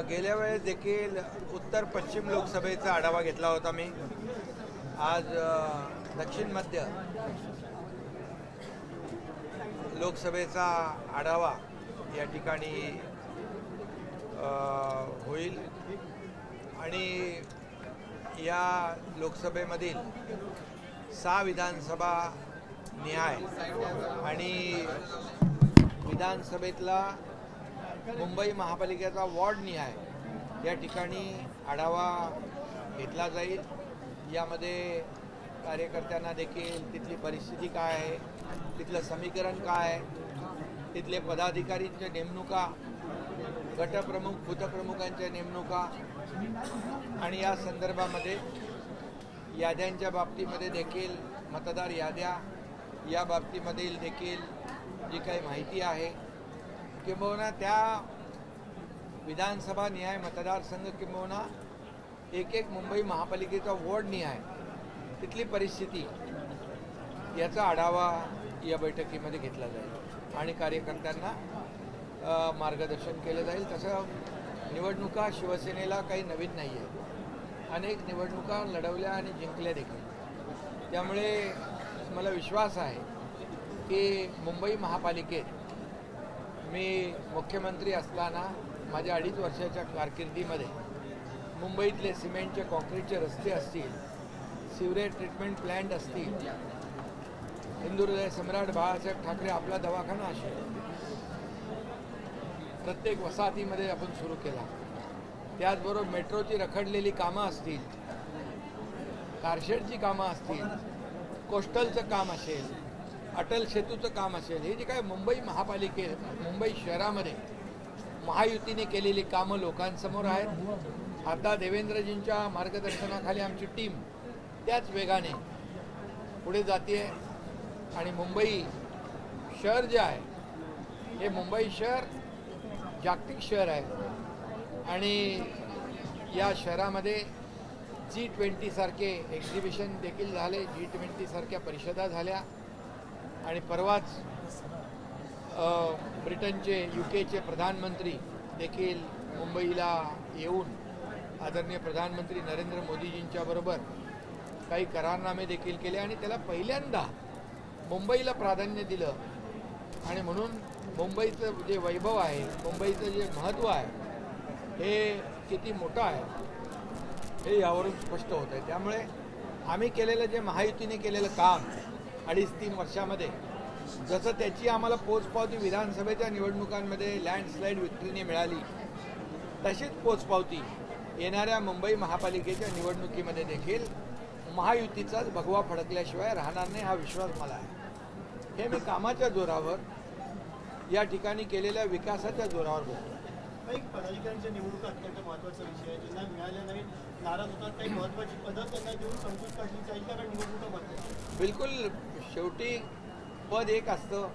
गेल्या वेळेस देखील उत्तर पश्चिम लोकसभेचा आढावा घेतला होता मी. आज दक्षिण मध्य लोकसभेचा आढावा या ठिकाणी होईल आणि या लोकसभेमधील 6 विधानसभा निहाय आणि विधानसभेतला मुंबई महापालिकेचा वॉर्ड निहाय या ठिकाणी आढावा घेतला जाईल. यामध्ये कार्यकर्त्यांना देखील तिथली परिस्थिती काय आहे, तिथलं समीकरण काय आहे, तिथले पदाधिकारींच्या नेमणुका, गटप्रमुख बूथप्रमुखांच्या नेमणुका आणि या संदर्भामध्ये याद्यांच्या बाबतीमध्ये देखील मतदार याद्या या बाबतीमधील देखील जी काही माहिती आहे किंबहुना त्या विधानसभा निहाय मतदारसंघ किंबहुना एक मुंबई महापालिकेचा वॉर्ड निहाय तिथली परिस्थिती याचा आढावा या बैठकीमध्ये घेतला जाईल आणि कार्यकर्त्यांना मार्गदर्शन केलं जाईल. तसं निवडणुका शिवसेनेला काही नवीन नाही आहे, अनेक निवडणुका लढवल्या आणि जिंकल्या देखील. त्यामुळे मला विश्वास आहे की मुंबई महापालिकेत मी मुख्यमंत्री असताना माझ्या 2.5 वर्षाच्या कारकिर्दीमध्ये मुंबईतले सिमेंटचे कॉन्क्रीटचे रस्ते असतील, सिवरेज ट्रीटमेंट प्लॅन्ट असतील, हिंदुहृदय सम्राट बाळासाहेब ठाकरे आपला दवाखाना असेल, प्रत्येक वसाहतीमध्ये आपण सुरू केला. त्याचबरोबर मेट्रोची रखडलेली कामं असतील, कारशेडची कामं असतील, कोस्टलचं काम असेल, अटल सेतूचं काम असेल, हे जे काय मुंबई मुंबई शहरामध्ये महायुतीने केलेली कामं लोकांसमोर आहेत. आता देवेंद्रजींच्या मार्गदर्शनाखाली आमची टीम त्याच वेगाने पुढे जाते आणि मुंबई शहर जे आहे हे मुंबई शहर जागतिक शहर आहे आणि या शहरामध्ये G20 सारखे एक्झिबिशन देखील झाले, G20 सारख्या परिषदा झाल्या आणि परवाच ब्रिटनचे UKचे प्रधानमंत्री देखील मुंबईला येऊन आदरणीय प्रधानमंत्री नरेंद्र मोदीजींच्या बरोबर काही करारनामे देखील केले आणि त्याला पहिल्यांदा मुंबईला प्राधान्य दिलं आणि म्हणून मुंबईचं जे वैभव आहे, मुंबईचं जे महत्त्व आहे हे किती मोठं आहे हे यावरून स्पष्ट होत आहे. त्यामुळे आम्ही केलेलं जे महायुतीने केलेलं काम 2.5-3 वर्षामध्ये, जसं त्याची आम्हाला पोचपावती विधानसभेच्या निवडणुकांमध्ये लँडस्लाईड विक्ट्रीने मिळाली, तशीच पोचपावती येणाऱ्या मुंबई महापालिकेच्या निवडणुकीमध्ये देखील महायुतीचाच भगवा फडकल्याशिवाय राहणार नाही हा विश्वास मला आहे. हे मी कामाच्या जोरावर या ठिकाणी केलेल्या विकासाच्या जोरावर बोलतो. काही पदाधिकाऱ्यांच्या निवडणुका अत्यंत महत्त्वाचा विषय आहे. ज्यांना मिळाल्या नाही नाराज होतात, काही महत्त्वाची पदं त्यांना देऊन संपुष्ट काढली जाईल कारण निवडणुका महत्त्वाच्या. बिलकुल, शेवटी पद एक असतं,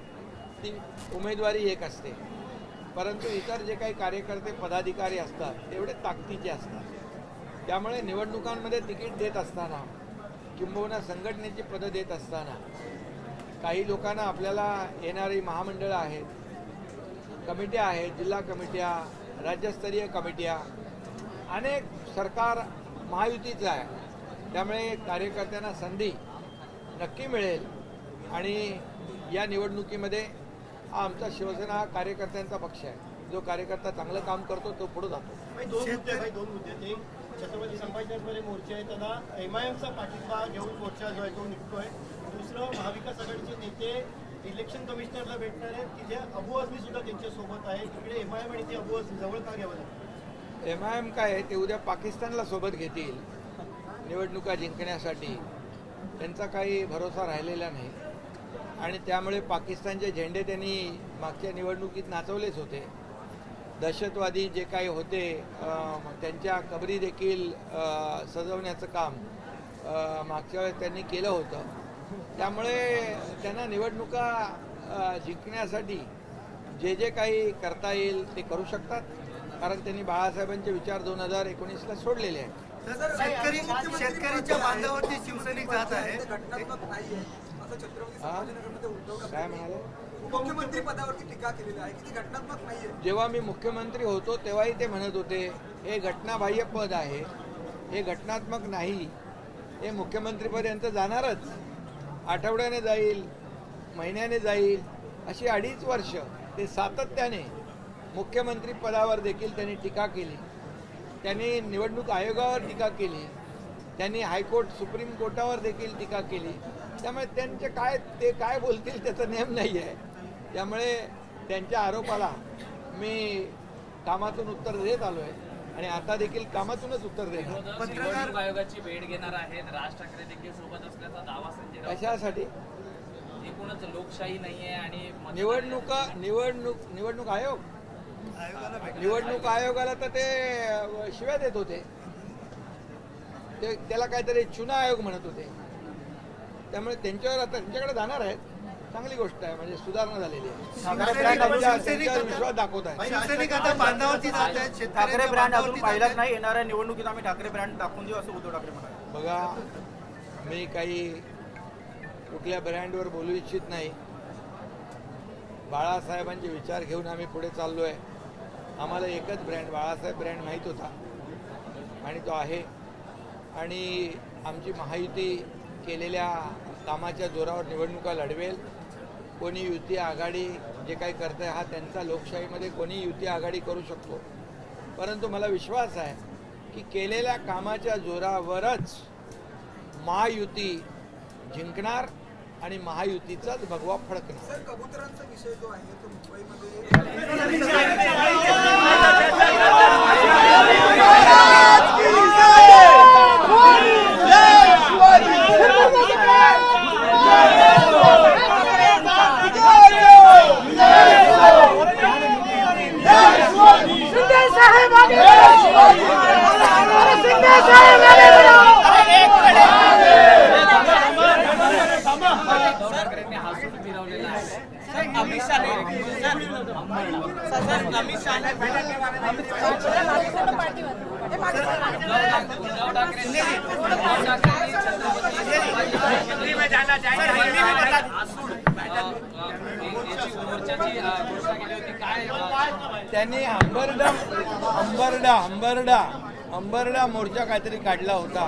ती उमेदवारी एक असते, परंतु इतर जे काही कार्यकर्ते पदाधिकारी असतात तेवढे ताकदीचे असतात. त्यामुळे निवडणुकांमध्ये तिकीट देत असताना किंबहुना संघटनेची पदं देत असताना काही लोकांना आपल्याला येणारी महामंडळं आहेत, कमिट्या आहेत, जिल्हा कमिट्या, राज्यस्तरीय कमिट्या, अनेक सरकार महायुतीचं आहे. त्यामुळे कार्यकर्त्यांना संधी नक्की मिळेल आणि या निवडणुकीमध्ये आमचा शिवसेना हा कार्यकर्त्यांचा पक्ष आहे. जो कार्यकर्ता चांगलं काम करतो तो पुढे जातो. दोन मुद्दे एक छत्रपती संभाजीनगरमध्ये मोर्चे आहे, त्यांना MIMचा पाठिंबा घेऊन मोर्चा जो आहे तो निघतोय. दुसरं, महाविकास आघाडीचे नेते इलेक्शन कमिशनरला भेटणार आहेत, तिथे अबू आझमी सुद्धा त्यांच्यासोबत आहे. तिकडे MIM आणि ते अबू आझमी जवळ का घ्यावं लागतं? MIM काय ते उद्या पाकिस्तानला सोबत घेतील निवडणुका जिंकण्यासाठी, त्यांचा काही भरोसा राहिलेला नाही आणि त्यामुळे पाकिस्तानचे झेंडे त्यांनी मागच्या निवडणुकीत नाचवलेच होते. दहशतवादी जे काही होते त्यांच्या कबरी देखील सजवण्याचं काम मागच्या वेळेस त्यांनी केलं होतं. त्यामुळे त्यांना निवडणुका जिंकण्यासाठी जे जे काही करता येईल ते करू शकतात, कारण त्यांनी बाळासाहेबांचे विचार 2019ला सोडलेले आहेत. शेतकऱ्यांच्या बांधावरती शिवसैनिक जात आहे. काय म्हणाले? उपमुख्यमंत्री पदावरती टीका केलेली आहे की ती घटनात्मक नाहीये. जेव्हा मी मुख्यमंत्री होतो तेव्हाही ते म्हणत होते हे घटनाबाह्य पद आहे, हे घटनात्मक नाही, हे मुख्यमंत्रीपद यांचं जाणारच, आठवड्याने जाईल, महिन्याने जाईल, अशी 2.5 वर्ष ते सातत्याने मुख्यमंत्री पदावर देखील त्यांनी टीका केली. त्यांनी निवडणूक आयोगावर टीका केली, त्यांनी हायकोर्ट सुप्रीम कोर्टावर देखील टीका केली. त्यामुळे ते काय बोलतील त्याचा नेम नाही आहे. त्यामुळे त्यांच्या आरोपाला मी कामातून उत्तर देत आलो आहे आणि आता देखील कामातूनच उत्तर देणार. निवडणूक आयोगाची भेट घेणार आहेत. राज ठाकरे देखील सोबत असल्याचा दावा संजय राऊत. कशासाठी? एकूणच लोकशाही नाहीये आणि निवडणूक आयोगाला तर ते शिव्या देत होते, त्याला काहीतरी चुना आयोग म्हणत होते. त्यामुळे त्यांच्यावर आता त्यांच्याकडे जाणार आहेत. चांगली गोष्ट आहे, म्हणजे सुधारणा झालेली आहे. त्यांच्यावर विश्वास दाखवत आहे. शिवसैनिक आता बांधावरती जात आहेत. ठाकरे शेतकऱ्यांच्या ब्रँड अजून बांधावरती पाहिलाच जात नाही. येणाऱ्या निवडणुकीत आम्ही ठाकरे ब्रँड टाकून देऊ असं उद्धव ठाकरे म्हणाले. बघा, मी काही कुठल्या ब्रँडवर बोलू इच्छित नाही. बाळासाहेबांचे विचार घेऊन आम्ही पुढे चाललो आहे. आम्हाला एकच ब्रँड, बाळासाहेब ब्रँड माहीत होता आणि तो आहे. आणि आमची महायुती केलेल्या कामाच्या जोरावर निवडणुका लढवेल. कोणी युती आघाडी जे काही करत आहे हा त्यांचा, लोकशाहीमध्ये कोणी युती आघाडी करू शकतो. परंतु मला विश्वास आहे की केलेल्या कामाच्या जोरावरच महायुती जिंकणार आणि महायुतीचाच भगवा फडकणार. सर, कबुतरांचा विषय जो आहे तो मुंबईमध्ये ठाकरेंनी हसून फिरवलेला आहे. त्यांनी अंबरडा मोर्चा काहीतरी काढला होता.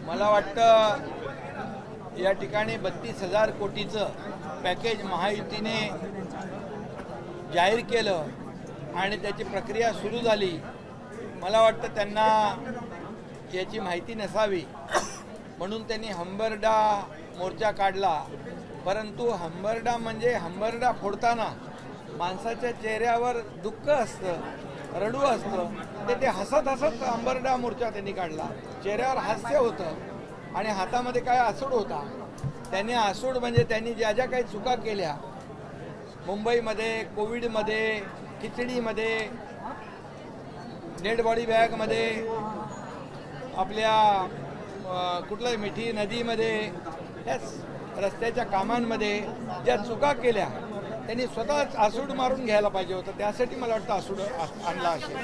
मला वाटतं या ठिकाणी 32,000 कोटीचं पॅकेज महायुतीने जाहीर केलं आणि त्याची प्रक्रिया सुरू झाली. मला वाटतं त्यांना याची माहिती नसावी म्हणून त्यांनी हंबरडा मोर्चा काढला. परंतु हंबरडा फोडताना माणसाच्या चेहऱ्यावर दुःख असतं, रडू असतं. ते हसत हंबरडा मोर्चा त्यांनी काढला. चेहऱ्यावर हास्य होतं आणि हातामध्ये काय आसूड होता. त्यांनी आसूड म्हणजे त्यांनी ज्या ज्या काही चुका केल्या मुंबईमध्ये, कोविडमध्ये, खिचडीमध्ये, डेड बॉडी बॅगमध्ये, आपल्या कुठल्या मिठी नदीमध्ये, या रस्त्याच्या कामांमध्ये ज्या चुका केल्या त्यांनी स्वतःच आसूड मारून घ्यायला पाहिजे होतं. त्यासाठी मला वाटतं आसूड आणला असेल.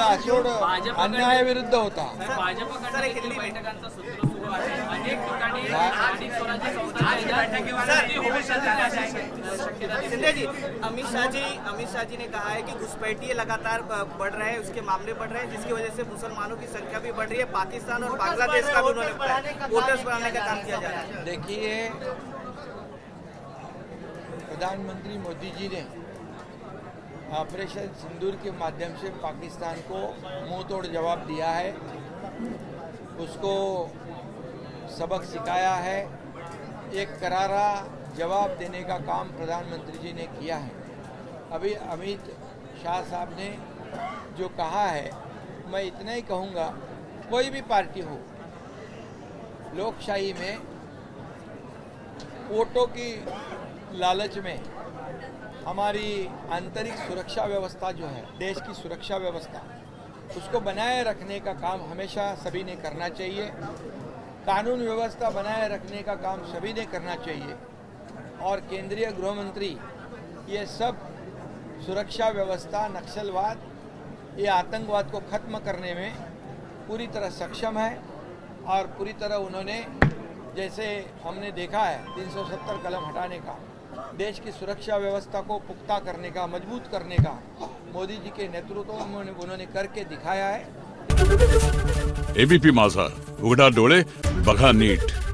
आसूड अन्यायाविरुद्ध होता. भाजपकडे देखील बैठकांचा सूत्र सुरू आहे. अनेक ठिकाणी स्थानिक स्वराज्य संस्थांच्या शक्यता सिंधे जी, अमित शाह जी ने कहा है कि घुसपैठिए लगातार बढ़ रहे हैं, उसके मामले बढ़ रहे हैं, जिसकी वजह से मुसलमानों की संख्या भी बढ़ रही है. पाकिस्तान और बांग्लादेश का भी उन्होंने वोटर्स बनाने का काम किया जा रहा है. देखिए, प्रधानमंत्री मोदी जी ने ऑपरेशन सिंदूर के माध्यम से पाकिस्तान को मुंह तोड़ जवाब दिया है, उसको सबक सिखाया है. एक करारा जवाब देने का काम प्रधानमंत्री जी ने किया है. अभी अमित शाह साहब ने जो कहा है, मैं इतना ही कहूँगा, कोई भी पार्टी हो, लोकशाही में वोटों की लालच में हमारी आंतरिक सुरक्षा व्यवस्था जो है, देश की सुरक्षा व्यवस्था, उसको बनाए रखने का काम हमेशा सभी ने करना चाहिए. कानून व्यवस्था बनाए रखने का काम सभी ने करना चाहिए. और केंद्रीय गृह मंत्री ये सब सुरक्षा व्यवस्था, नक्सलवाद, ये आतंकवाद को ख़त्म करने में पूरी तरह सक्षम है. और पूरी तरह उन्होंने, जैसे हमने देखा है 370 कलम हटाने का, देश की सुरक्षा व्यवस्था को पुख्ता करने का, मजबूत करने का मोदी जी के नेतृत्व में उन्होंने करके दिखाया है। एबीपी माझा, उघडा डोळे बघा नीट.